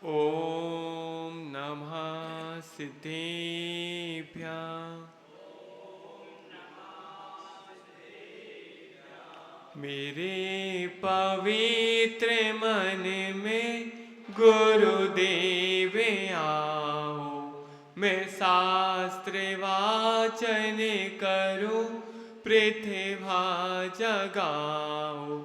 ॐ नमः सिद्धेभ्यः। मेरे पवित्र मन में गुरुदेव आओ, मैं शास्त्र वाचन करूं, पृथ्वा जगाओ।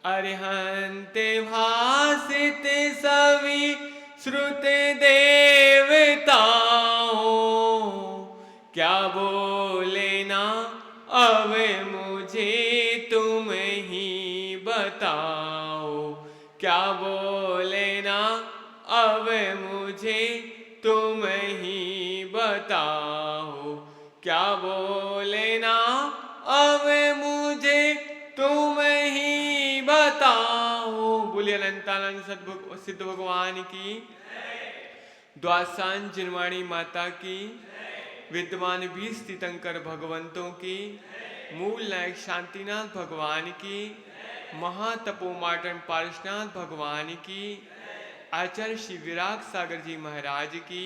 अरिहंत भासित सभी श्रुत देवताओं, क्या बोले ना अब मुझे तुम ही बताओ। क्या बोले ना अब मुझे तुम ही बताओ। क्या बोले ना अब मुझे तुम ही बताओ। बोलिए अनंतानंद सिद्ध भगवान की, द्वादशांश जिनवाणी माता की, विद्वान 20 तीर्थंकर भगवंतों की, मूल नायक शांतिनाथ भगवान की, महातपोमाटन पार्श्वनाथ भगवान की, आचार्य श्री विराग सागर जी महाराज की,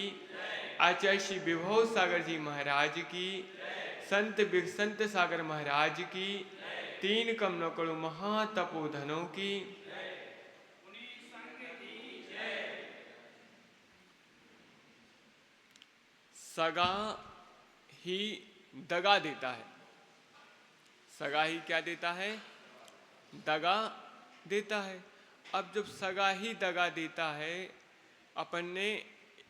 आचार्य श्री विभव सागर जी महाराज की, संत सागर महाराज की, 3 कमलों कड़ू महातपोधनों की। सगा ही दगा देता है। सगा ही क्या देता है? दगा देता है। अब जब सगा ही दगा देता है, अपन ने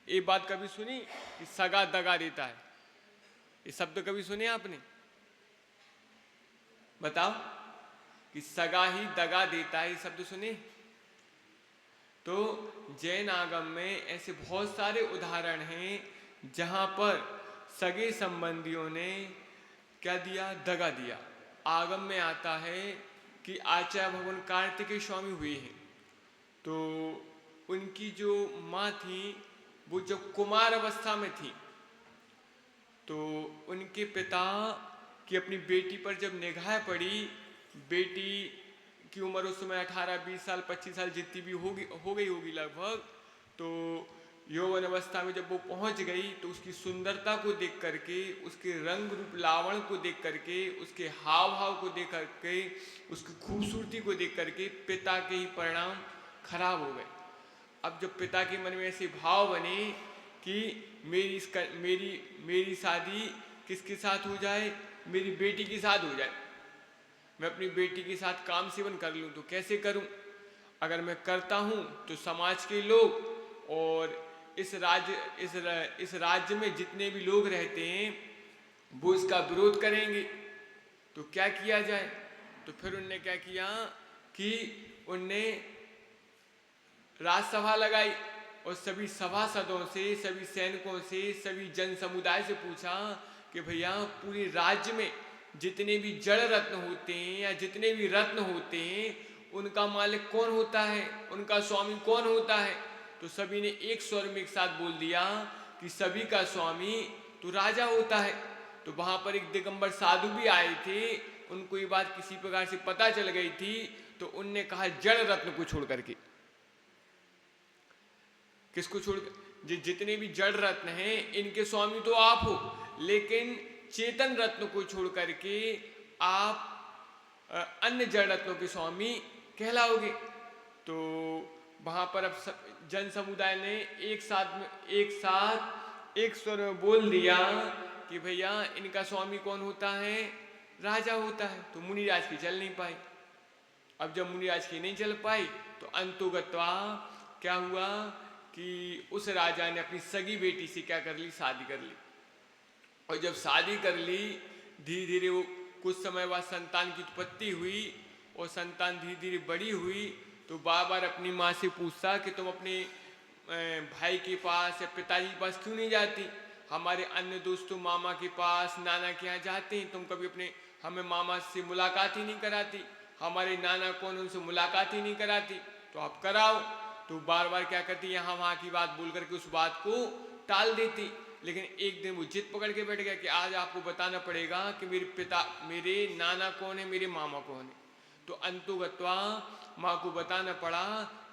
ये बात कभी सुनी कि सगा दगा देता है? ये शब्द कभी सुने आपने? बताओ कि सगा ही दगा देता है, ये शब्द सुने? तो जैन आगम में ऐसे बहुत सारे उदाहरण हैं जहां पर सगे संबंधियों ने क्या दिया? दगा दिया। आगम में आता है कि आचार्य भगवान कार्तिकेय स्वामी हुए हैं, तो उनकी जो माँ थी वो जब कुमार अवस्था में थी, तो उनके पिता की अपनी बेटी पर जब निगाह पड़ी, बेटी की उम्र उस समय 18, 20 साल, 25 साल जितनी भी हो गई होगी लगभग, तो यौवन अवस्था में जब वो पहुंच गई तो उसकी सुंदरता को देख करके, उसके रंग रूप लावण को देख करके, उसके हाव भाव को देख करके, उसकी खूबसूरती को देख करके पिता के ही परिणाम खराब हो गए। अब जब पिता के मन में ऐसे भाव बने कि मेरी शादी किसके साथ हो जाए? मेरी बेटी के साथ हो जाए। मैं अपनी बेटी के साथ काम सेवन कर लूं तो कैसे करूं? अगर मैं करता हूं तो समाज के लोग और इस राज्य में जितने भी लोग रहते हैं वो इसका विरोध करेंगे, तो क्या किया जाए? तो फिर उनने क्या किया कि उनने राजसभा लगाई और सभी सभासदों से, सभी सैनिकों से, सभी जन समुदाय से पूछा कि भैया पूरे राज्य में जितने भी जड़ रत्न होते हैं या जितने भी रत्न होते हैं उनका मालिक कौन होता है, उनका स्वामी कौन होता है? तो सभी ने एक स्वर में एक साथ बोल दिया कि सभी का स्वामी तो राजा होता है। तो वहां पर एक दिगंबर साधु भी आए थे, उनको ये बात किसी प्रकार से पता चल गई थी, तो उनने कहा जड़ रत्न को छोड़ करके। किसको छोड़? जितने भी जड़ रत्न हैं इनके स्वामी तो आप हो, लेकिन चेतन रत्न को छोड़ करके आप अन्य जड़ रत्नों के स्वामी कहलाओगे। तो वहां पर अब जन समुदाय ने एक साथ एक स्वर में बोल दिया कि भैया इनका स्वामी कौन होता है? राजा होता है। तो मुनिराज की चल नहीं पाई। अब जब मुनिराज की नहीं चल पाई तो अंतुगत्वा क्या हुआ कि उस राजा ने अपनी सगी बेटी से क्या कर ली? शादी कर ली। और जब शादी कर ली, धीरे धीरे वो कुछ समय बाद संतान की उत्पत्ति हुई और संतान धीरे धीरे बड़ी हुई, तो बार बार अपनी माँ से पूछता कि तुम अपने भाई के पास या पिताजी के पास क्यों नहीं जाती? हमारे अन्य दोस्तों मामा के पास, नाना के यहाँ जाते हैं, तुम कभी हमें मामा से मुलाकात ही नहीं कराती, हमारे नाना कौन उनसे मुलाकात ही नहीं कराती, तो आप कराओ। तो बार बार क्या करती, यहाँ वहाँ की बात बोल करके उस बात को टाल देती। लेकिन एक दिन वो जिद पकड़ के बैठ गया कि आज आपको बताना पड़ेगा कि मेरे नाना कौन है, मेरे मामा कौन है। तो अंतुगत्वा माँ को बताना पड़ा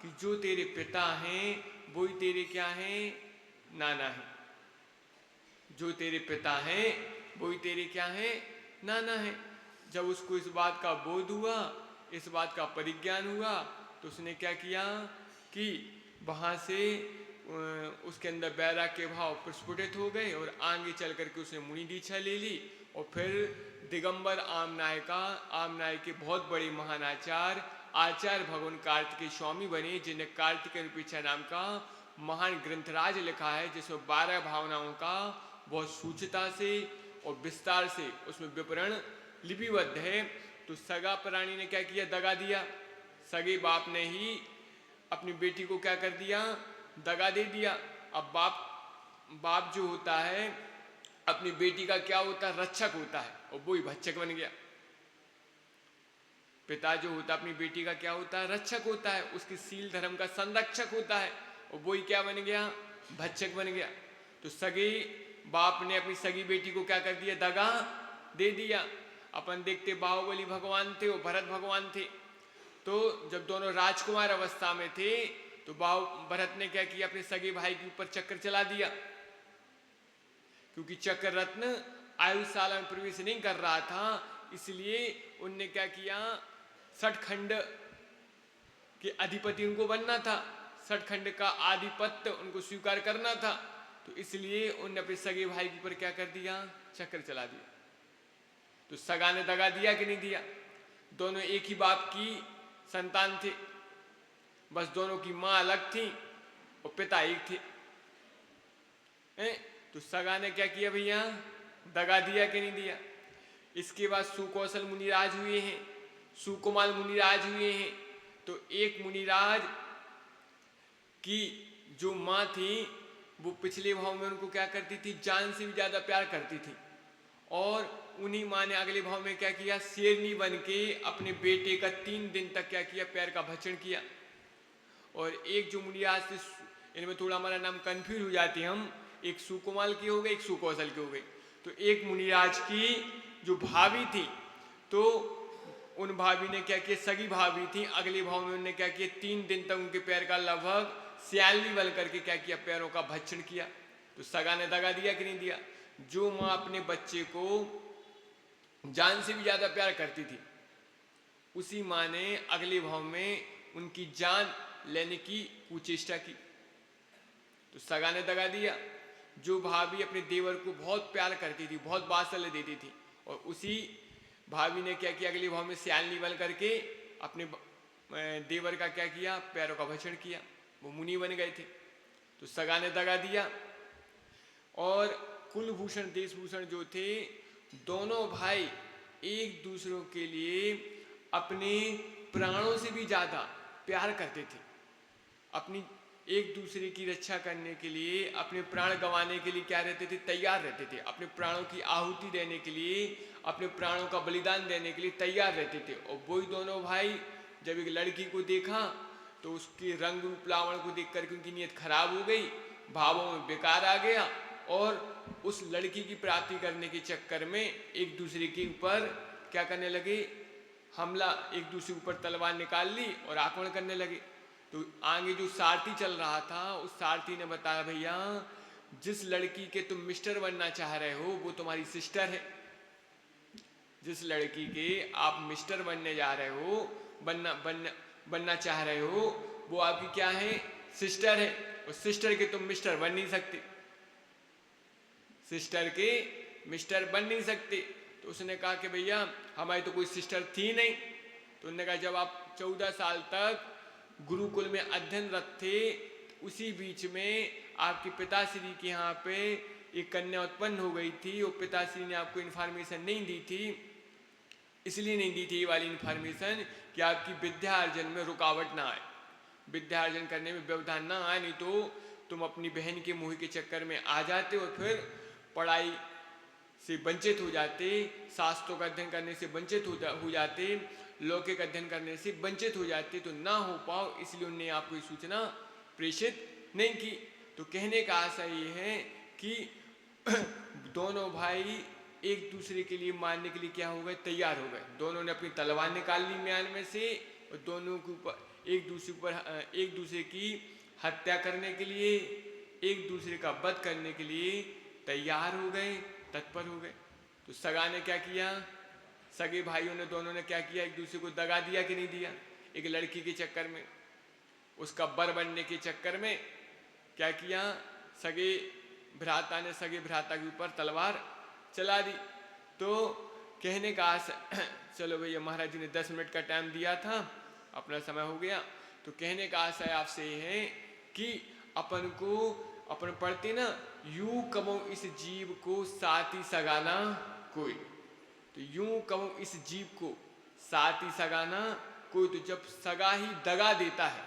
कि जो तेरे पिता हैं वही तेरे क्या हैं, नाना हैं। जो तेरे पिता हैं वही तेरे क्या हैं, नाना हैं। जब उसको इस बात का बोध हुआ, इस बात का परिज्ञान हुआ, तो उसने क्या किया कि वहाँ से उसके अंदर वैराग्य के भाव प्रस्फुटित हो गए और आगे चल करके उसने मुनि दीक्षा ले ली। और फिर दिगंबर आमनाय के बहुत बड़े महान आचार्य भगवान कार्तिकेय स्वामी बने, जिन्हें कार्तिकेय रूपीक्षा नाम का महान ग्रंथराज लिखा है, जिसमें 12 भावनाओं का बहुत सूचिता से और विस्तार से उसमें विवरण लिपिबद्ध है। तो सगा प्राणी ने क्या किया, दगा दिया। सगे बाप ने ही अपनी बेटी को क्या कर दिया, दगा दे दिया। अब बाप जो होता है अपनी बेटी का क्या होता है, रक्षक होता है, और वो ही भक्षक बन गया। पिता जो होता है अपनी बेटी का क्या होता है, रक्षक होता है, उसके सील धर्म का संरक्षक होता है, और वो ही क्या बन गया, भक्षक बन गया। तो सगे बाप ने अपनी सगी बेटी को क्या कर दिया, दगा दे दिया। अपन देखते बाहुबली भगवान थे और भरत भगवान थे। तो जब दोनों राजकुमार अवस्था में थे तो भरत ने क्या किया, अपने सगे भाई के ऊपर चक्र चला दिया, क्योंकि चक्र रत्न आयुशाला में प्रवेश नहीं कर रहा था। इसलिए उनने क्या किया, सठखंड के अधिपति उनको बनना था, सठखंड का आधिपत्य उनको स्वीकार करना था। तो इसलिए उनने अपने सगे भाई के ऊपर क्या कर दिया, चक्र चला दिया। तो सगा ने दगा दिया कि नहीं दिया? दोनों एक ही बाप की संतान थे, बस दोनों की माँ अलग थी और पिता एक थे। तो सगा ने क्या किया भैया, दगा दिया कि नहीं दिया? इसके बाद सुकौशल मुनिराज हुए हैं, सुकुमाल मुनिराज हुए हैं। तो एक मुनिराज की जो माँ थी वो पिछले भाव में उनको क्या करती थी, जान से भी ज्यादा प्यार करती थी। और उन्हीं माँ ने अगले भाव में क्या किया, शेरनी बन के अपने बेटे का 3 दिन तक क्या किया, पैर का भक्षण किया। और एक जो मुनिराज थे, इनमें थोड़ा हमारा नाम कंफ्यूज हो जाते हैं हम, एक सुकुमाल की हो गई, एक सुकौशल की हो गई। तो एक मुनिराज की जो भाभी थी, तो उन भाभी ने क्या किया, सगी भाभी थी, अगले भाव में उन्होंने क्या किया, 3 दिन तक उनके पैर का लगभग सियाली बल करके क्या किया, पैरों का भक्षण किया। तो सगा ने दगा दिया कि नहीं दिया? जो माँ अपने बच्चे को जान से भी ज्यादा प्यार करती थी, उसी माँ ने अगले भाव में उनकी जान लेने की कुचेष्टा की। तो सगा ने दगा दिया। जो भाभी अपने देवर को बहुत प्यार करती थी, बहुत वात्सल्य देती थी, और उसी भाभी ने क्या किया, अगले भाव में सियालनी बन करके अपने देवर का क्या किया, पैरों का भक्षण किया। वो मुनि बन गए थे। तो सगा ने दगा दिया। और कुलभूषण देशभूषण जो थे, दोनों भाई एक दूसरों के लिए अपने प्राणों से भी ज्यादा प्यार करते थे। अपनी एक दूसरे की रक्षा करने के लिए, अपने प्राण गंवाने के लिए क्या रहते थे, तैयार रहते थे। अपने प्राणों की आहुति देने के लिए, अपने प्राणों का बलिदान देने के लिए तैयार रहते थे। और वही दोनों भाई जब एक लड़की को देखा तो उसके रंग रूप लावण को देख करके उनकी नीयत खराब हो गई, भावों में बेकार आ गया, और उस लड़की की प्राप्ति करने के चक्कर में एक दूसरे के ऊपर क्या करने लगे, हमला, एक दूसरे के ऊपर तलवार निकाल ली और आक्रमण करने लगे। तो आगे जो सारथी चल रहा था, उस सारथी ने बताया, भैया जिस लड़की के तुम मिस्टर बनना चाह रहे हो वो तुम्हारी सिस्टर है। जिस लड़की के आप मिस्टर बनने जा रहे हो, बनना चाह रहे हो, वो आपकी क्या है, सिस्टर है। और सिस्टर के तुम मिस्टर बन नहीं सकते, सिस्टर के मिस्टर बन नहीं सकते। तो उसने कहा कि भैया हमारी तो कोई सिस्टर थी नहीं। तो उन्होंने कहा जब आप 14 साल तक गुरुकुल में अध्ययनरत थे, उसी बीच में आपके पिताश्री के यहाँ पे एक कन्या उत्पन्न हो गई थी, और पिताश्री ने आपको इन्फॉर्मेशन नहीं दी थी। इसलिए नहीं दी थी ये वाली इन्फॉर्मेशन कि आपकी विद्यार्जन में रुकावट ना आए, विद्यार्जन करने में व्यवधान ना आए, नहीं तो तुम अपनी बहन के मोह के चक्कर में आ जाते और फिर पढ़ाई से वंचित हो जाते, शास्त्रों का अध्ययन करने से वंचित हो जाते, लौकिक अध्ययन करने से वंचित हो जाते। तो ना हो पाओ, इसलिए उन्होंने आपको ये सूचना प्रेषित नहीं की। तो कहने का आशय ये है कि दोनों भाई एक दूसरे के लिए मारने के लिए क्या हो गए, तैयार हो गए। दोनों ने अपनी तलवार निकाल ली म्यान में से, और दोनों के ऊपर एक दूसरे की हत्या करने के लिए, एक दूसरे का वध करने के लिए तैयार हो गए, तत्पर हो गए। तो सगा ने क्या किया, सगे भाइयों ने दोनों ने क्या किया, एक दूसरे को दगा दिया कि नहीं दिया। एक लड़की के चक्कर में, उसका बर बनने के चक्कर में क्या किया, सगे भ्राता ने सगे भ्राता के ऊपर तलवार चला दी। तो कहने का चलो भैया महाराज जी ने 10 मिनट का टाइम दिया था, अपना समय हो गया। तो कहने का आशय आपसे ये है कि अपन पढ़ते ना, यूं कमो इस जीव को साथी सगाना कोई। तो यूं कमो इस जीव को साथी सगाना कोई। तो जब सगा ही दगा देता है,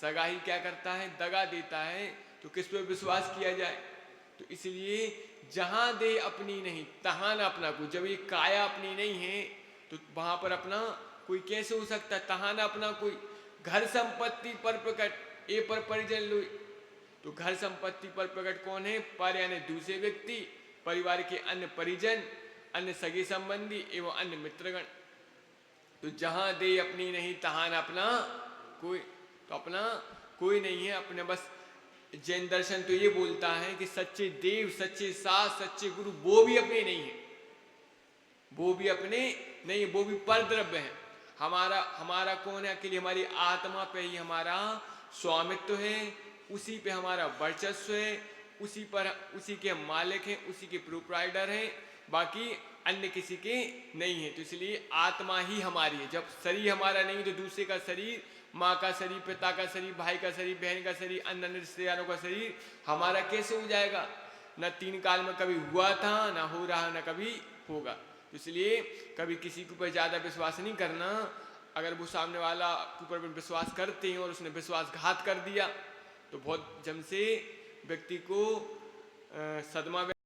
सगा ही क्या करता है, दगा देता है, तो किस पर विश्वास किया जाए। तो इसलिए जहां देह अपनी नहीं तहां न अपना कोई। जब ये काया अपनी नहीं है तो वहां पर अपना कोई कैसे हो सकता है, तहां न अपना कोई। घर संपत्ति पर प्रकट ए पर परिजन लो। तो घर संपत्ति पर प्रकट कौन है, पर यानी दूसरे व्यक्ति, परिवार के अन्य परिजन, अन्य सगे संबंधी एवं अन्य मित्रगण। तो जहां दे अपनी नहीं तहां न अपना कोई। तो अपना कोई नहीं है, अपने बस जैन दर्शन तो ये बोलता है कि सच्चे देव, सच्चे सास, सच्चे गुरु वो भी अपने नहीं है, वो भी अपने नहीं, वो भी परद्रव्य है। हमारा कौन है, अकेले हमारी आत्मा पे ही हमारा स्वामित्व है, उसी पे हमारा वर्चस्व है, उसी के मालिक हैं, उसी के प्रोप्राइटर हैं, बाकी अन्य किसी के नहीं है। तो इसलिए आत्मा ही हमारी है। जब शरीर हमारा नहीं तो दूसरे का शरीर, माँ का शरीर, पिता का शरीर, भाई का शरीर, बहन का शरीर, अन्य रिश्तेदारों का शरीर हमारा कैसे हो जाएगा। न 3 काल में कभी हुआ था, न हो रहा, न कभी होगा। इसलिए कभी किसी के ऊपर ज़्यादा विश्वास नहीं करना। अगर वो सामने वाला के ऊपर विश्वास करते हैं और उसने विश्वासघात कर दिया तो बहुत जम से व्यक्ति को सदमा